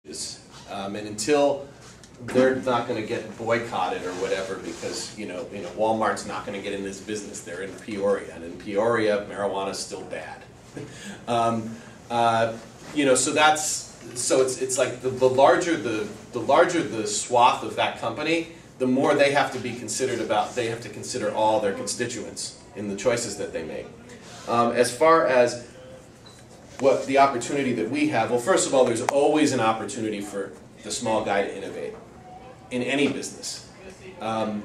And until they're not going to get boycotted or whatever because Walmart's not going to get in this business. They're in Peoria, and in Peoria, marijuana's still bad. So it's like the larger the swath of that company, the more they have to be considered about. They have to consider all their constituents in the choices that they make. As far as what the opportunity that we have, well, first of all, there's always an opportunity for the small guy to innovate in any business. Budweiser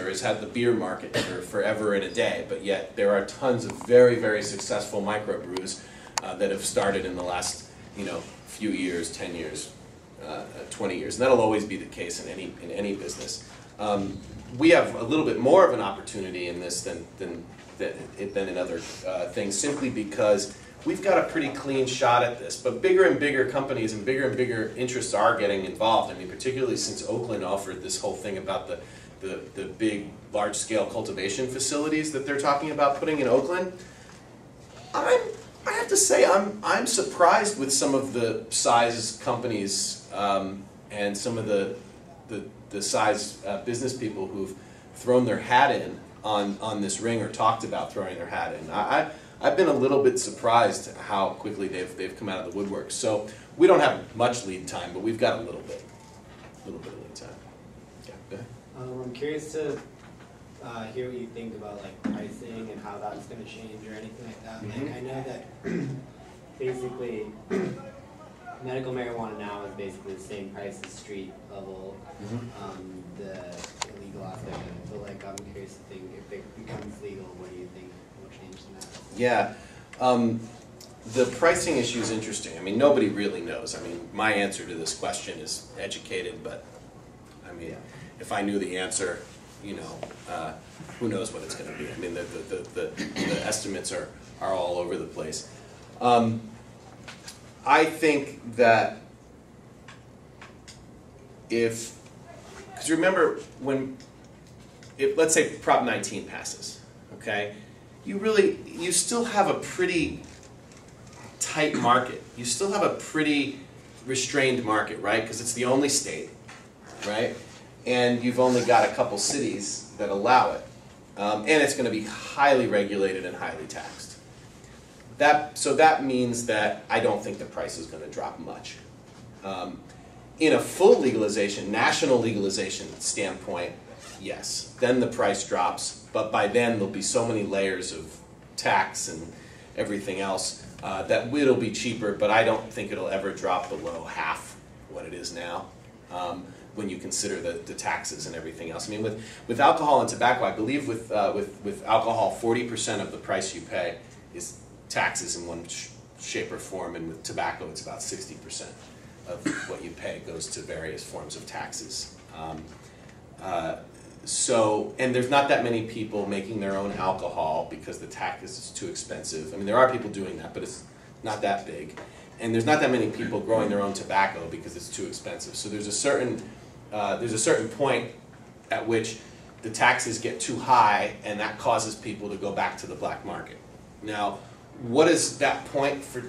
has had the beer market for forever and a day, but yet there are tons of very, very successful microbrews that have started in the last, few years, 10 years, 20 years, and that'll always be the case in any business. We have a little bit more of an opportunity in this than in other things, simply because we've got a pretty clean shot at this. But bigger and bigger companies and bigger interests are getting involved. I mean, particularly since Oakland offered this whole thing about the big, large-scale cultivation facilities that they're talking about putting in Oakland. I have to say, I'm surprised with some of the size companies and some of the size business people who've thrown their hat in on this ring or talked about throwing their hat in. I've been a little bit surprised how quickly they've come out of the woodwork. So we don't have much lead time, but we've got a little bit of lead time. Yeah, go ahead. I'm curious to hear what you think about pricing and how that's going to change or anything like that. Mm-hmm. I know that basically medical marijuana now is basically the same price as street level. Mm-hmm. The illegal aspect of it. So I'm curious to think if it becomes legal, what do you think will change in that? Yeah. The pricing issue is interesting. I mean, nobody really knows. I mean, my answer to this question is educated, but I mean, if I knew the answer, who knows what it's going to be. I mean, the estimates are all over the place. I think that because remember let's say Prop 19 passes, okay? You still have a pretty tight market. You still have a pretty restrained market, right? Because it's the only state, right? And you've only got a couple cities that allow it. And it's going to be highly regulated and highly taxed. So that means that I don't think the price is going to drop much. In a full legalization, national legalization standpoint, yes, then the price drops, but by then there'll be so many layers of tax and everything else that it'll be cheaper, but I don't think it'll ever drop below half what it is now when you consider the taxes and everything else. I mean, with alcohol and tobacco, I believe with alcohol, 40% of the price you pay is taxes in one shape or form, and with tobacco it's about 60% of what you pay goes to various forms of taxes. And there's not that many people making their own alcohol because the tax is too expensive. I mean, there are people doing that, but it's not that big. And there's not that many people growing their own tobacco because it's too expensive. So there's a certain point at which the taxes get too high, and that causes people to go back to the black market. Now, what is that point for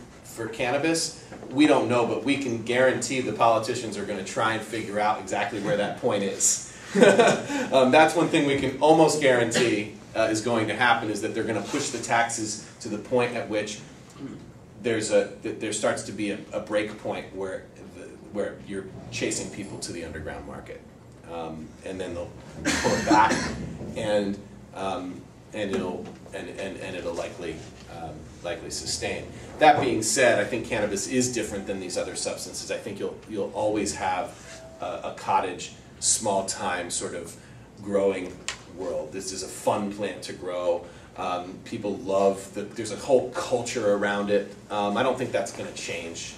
cannabis? We don't know, but we can guarantee the politicians are going to try and figure out exactly where that point is. That's one thing we can almost guarantee is going to happen, is that they're going to push the taxes to the point at which there starts to be a break point where you're chasing people to the underground market, and then they'll pull it back, and it'll likely sustain. That being said, I think cannabis is different than these other substances. I think you'll always have a cottage, small-time sort of growing world. This is a fun plant to grow. People love there's a whole culture around it. I don't think that's going to change.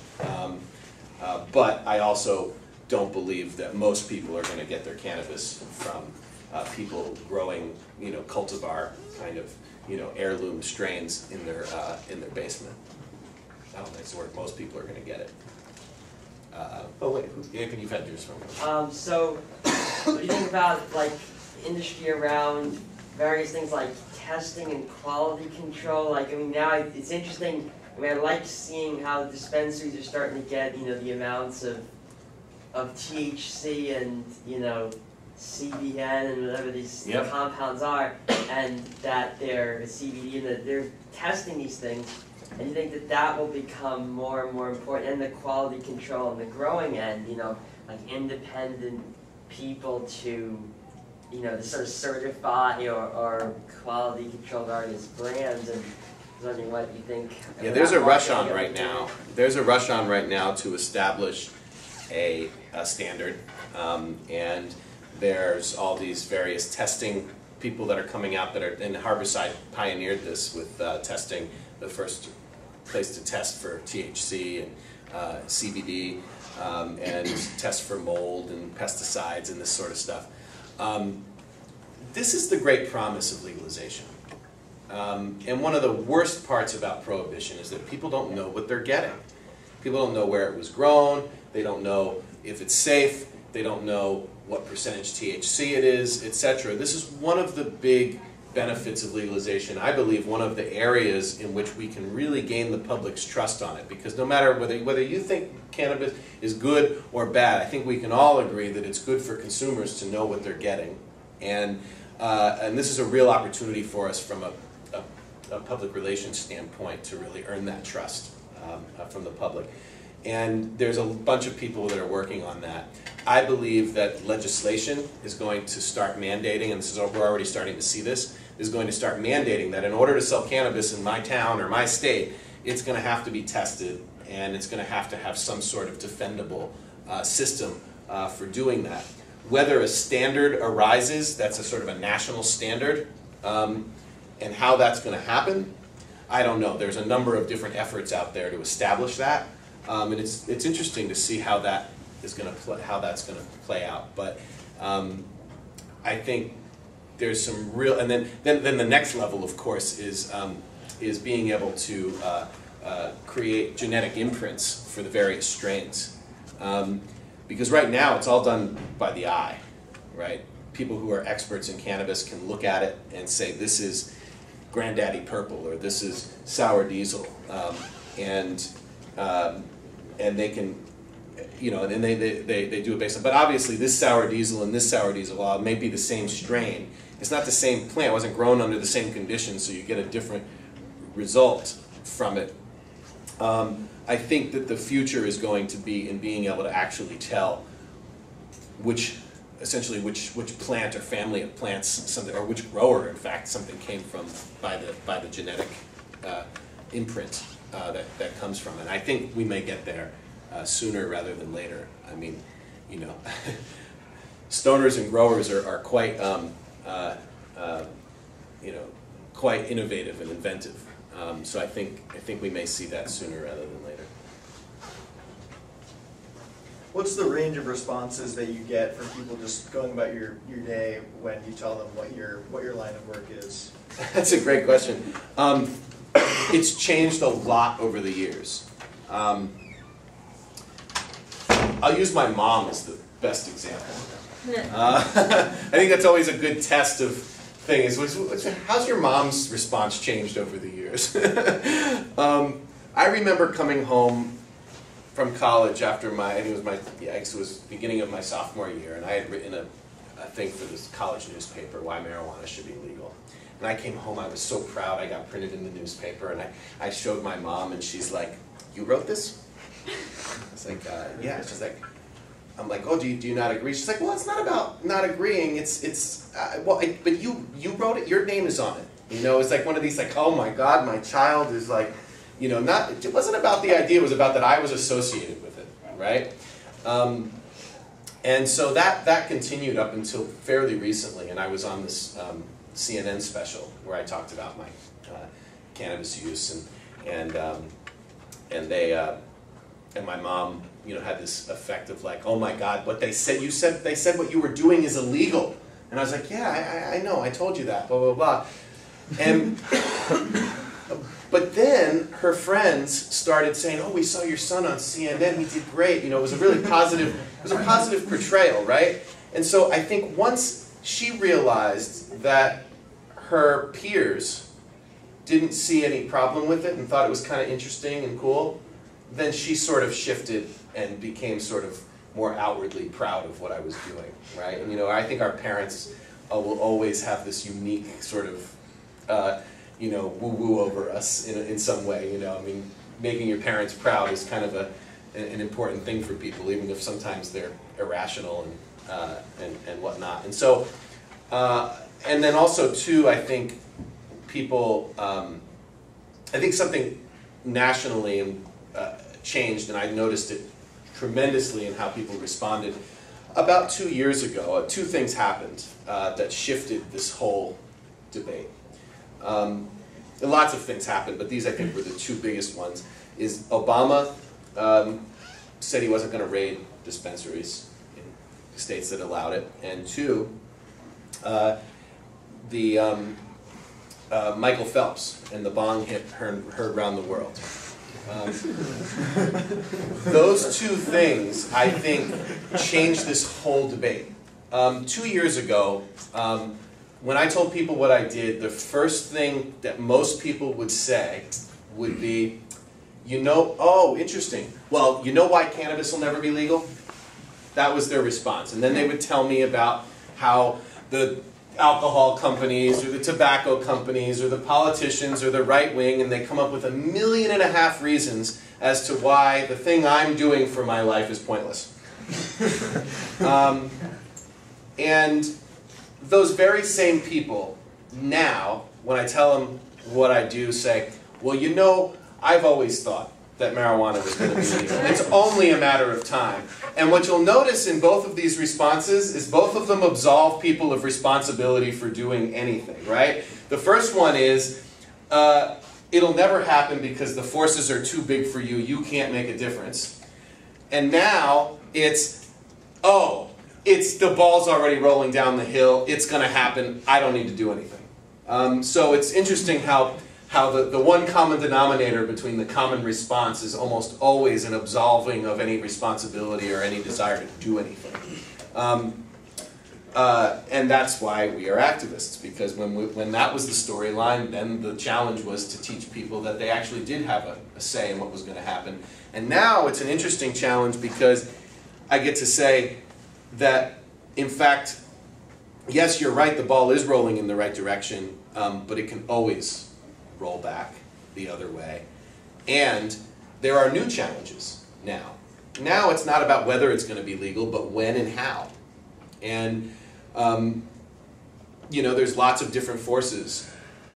But I also don't believe that most people are going to get their cannabis from people growing, cultivar kind of, heirloom strains in their basement. I don't think it's where most people are going to get it. Oh wait, Anthony, you've had yours from. So, what do you think about industry around various things like testing and quality control? Now it's interesting I mean, I like seeing how the dispensaries are starting to get, the amounts of THC and, CBN and whatever these Yep. compounds are, and that they're CBD, and that they're testing these things. And you think that that will become more and more important, and the quality control on the growing end, like independent people to, to sort of certify or quality controlled artist brands, and I was wondering what you think. Yeah, there's a rush on right now. There's a rush on right now to establish a standard, and there's all these various testing people that are coming out that are, and Harborside pioneered this with testing, the first place to test for THC and CBD, and test for mold and pesticides and this sort of stuff. This is the great promise of legalization. And one of the worst parts about prohibition is that people don't know what they're getting. People don't know where it was grown, they don't know if it's safe, they don't know what percentage THC it is, etc. This is one of the big benefits of legalization. I believe one of the areas in which we can really gain the public's trust on it, because no matter whether you think cannabis is good or bad, I think we can all agree that it's good for consumers to know what they're getting, and this is a real opportunity for us from a public relations standpoint to really earn that trust from the public. And there's a bunch of people that are working on that. I believe that legislation is going to start mandating, and we're already starting to see this, is going to start mandating that in order to sell cannabis in my town or my state, it's going to have to be tested, and it's going to have some sort of defendable system for doing that. Whether a standard arises, that's a sort of a national standard, and how that's going to happen, I don't know. There's a number of different efforts out there to establish that. And it's interesting to see how that is going to that's going to play out. But I think there's some real, and then the next level, of course, is being able to create genetic imprints for the various strains. Because right now it's all done by the eye, right? People who are experts in cannabis can look at it and say this is Granddaddy Purple or this is Sour Diesel, and they can, and they do it based on, but obviously this Sour Diesel and this Sour Diesel, while it may be the same strain, it's not the same plant, it wasn't grown under the same conditions, so you get a different result from it. I think that the future is going to be in being able to actually tell essentially which plant or family of plants something, or which grower, in fact, something came from by the genetic imprint that comes from it. And I think we may get there sooner rather than later. I mean, stoners and growers are quite quite innovative and inventive. So I think we may see that sooner rather than later. What's the range of responses that you get from people just going about your day when you tell them what your line of work is? That's a great question. It's changed a lot over the years. I'll use my mom as the best example. I think that's always a good test of things. How's your mom's response changed over the years? I remember coming home from college after it was beginning of my sophomore year, and I had written a thing for this college newspaper, why marijuana should be legal. And I came home, I was so proud, I got printed in the newspaper, and I showed my mom, and she's like, "You wrote this?" I was like, "Yeah." She's like, I'm like, "Oh, do you not agree?" She's like, "Well, it's not about not agreeing, but you wrote it, your name is on it." It's like one of these, like, oh my God, my child is like, it wasn't about the idea, it was about that I was associated with it, right? And so that continued up until fairly recently, and I was on this CNN special where I talked about my cannabis use, and my mom, had this effect of like, oh my God, what they said, they said what you were doing is illegal, and I was like, yeah, I know, I told you that, blah blah blah, and. But then her friends started saying, "Oh, we saw your son on CNN. He did great." It was a really positive. It was a positive portrayal, right? And so I think once she realized that her peers didn't see any problem with it and thought it was kind of interesting and cool, then she sort of shifted and became sort of more outwardly proud of what I was doing, right? And I think our parents will always have this unique sort of, woo-woo over us in some way, I mean, making your parents proud is kind of an important thing for people, even if sometimes they're irrational and whatnot. And so, and then also too, I think people, I think something nationally changed, and I noticed it tremendously in how people responded. About 2 years ago, two things happened that shifted this whole debate. Lots of things happened, but these I think were the two biggest ones. Is Obama said he wasn't going to raid dispensaries in states that allowed it, and two, Michael Phelps and the bong hit heard around the world. Those two things, I think, changed this whole debate. 2 years ago, when I told people what I did, the first thing that most people would say would be, oh, interesting. Well, you know why cannabis will never be legal? That was their response. And then they would tell me about how the alcohol companies or the tobacco companies or the politicians or the right wing, and they come up with 1.5 million reasons as to why the thing I'm doing for my life is pointless. And those very same people now, when I tell them what I do, say, well, I've always thought that marijuana was going to be legal. It's only a matter of time. And what you'll notice in both of these responses is both of them absolve people of responsibility for doing anything, right? The first one is, it'll never happen because the forces are too big for you, you can't make a difference. And now it's, oh, the ball's already rolling down the hill, it's going to happen, I don't need to do anything. So it's interesting how the one common denominator between the common response is almost always an absolving of any responsibility or any desire to do anything. And that's why we are activists, because when that was the storyline, then the challenge was to teach people that they actually did have a say in what was going to happen. And now it's an interesting challenge because I get to say that, in fact, yes, you're right, the ball is rolling in the right direction, but it can always roll back the other way. And there are new challenges now. Now it's not about whether it's going to be legal, but when and how. And, there's lots of different forces